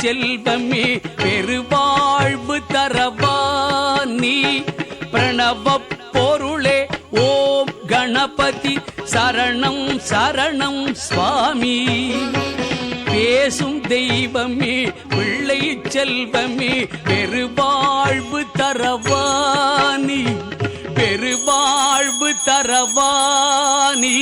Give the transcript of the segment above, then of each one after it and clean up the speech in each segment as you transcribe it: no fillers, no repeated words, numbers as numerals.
செல்வமே பெருவாழ்வு தரவாணி பிரணவ பொருளே ஓம் கணபதி சரணம் சரணம் சுவாமி பேசும் தெய்வமே பிள்ளை செல்வமே பெருவாழ்வு தரவாணி பெருவாழ்வு தரவாணி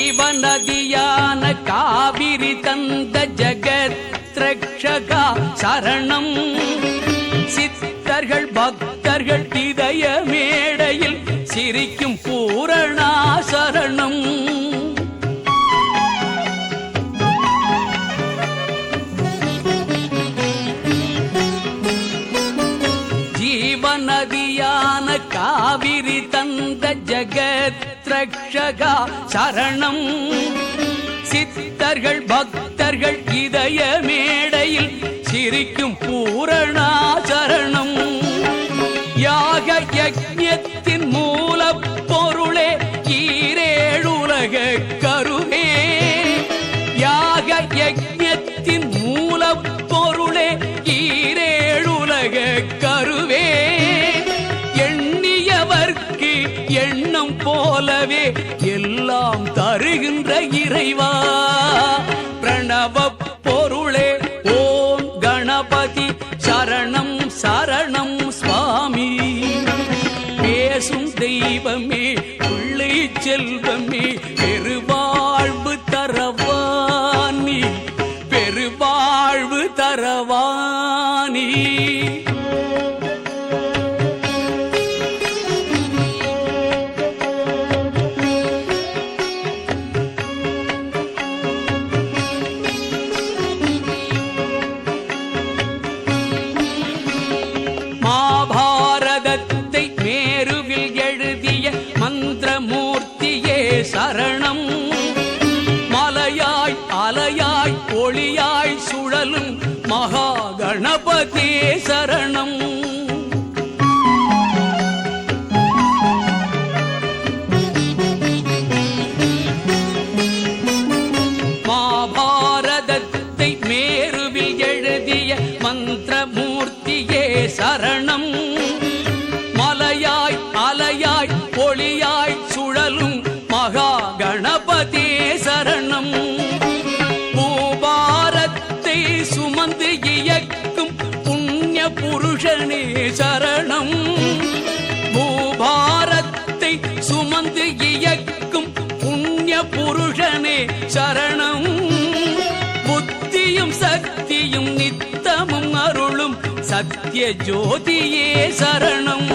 ஜீவநதியான காவிரி தந்த ஜகத் ரக்ஷகா சரணம் சித்தர்கள் பக்தர்கள் இதய மேடையில் சிரிக்கும் பூரணா சரணம் ஜீவநதியான காவிரி தந்த ஜகத் ரக்ஷகா சரணம் சித்தர்கள் பக்தர்கள் இதய மேடையில் சிரிக்கும் பூரணா சரணம் யாக யஜ்ஞத்தின் மூல பொருளே ஈரேழுலக கருவே யாக யஜ்ஞத்தின் மூல பொருளே ஈரேழுலக கருவே எண்ணியவர்க்கு எண்ணம் போலவே எல்லாம் தருகின்ற இறைவா பிரணவ பொருளே ஓம் கணபதி சரணம் சரணம் சுவாமி பேசும் தெய்வமே பிள்ளை செல்வமே பெருவாழ்வு தரவாணி பெருவாழ்வு தரவாணி மகாபாரதத்தை மேருவில் எழுதிய மந்திரமூர்த்தியே சரணம் மலையாய் அலையாய் ஒளியாய் சுழலும் மகா கணபதியே சரணம் மகாபாரதத்தை மேருவில் எழுதிய மந்திரமூர்த்தியே சரணம் மலையாய் அலையாய் ஒளியாய் சுழலும் மகா கணபதியே சரணம் பூபாரத்தை சுமந்து இயக்கும் புண்ணிய புருஷனே சரணம் பூபாரத்தை சுமந்து இயக்கும் புண்ணிய புருஷனே சரணம் புத்தியும் சக்தியும் நித்தமும் அருளும் சத்ய ஜோதியே சரணம்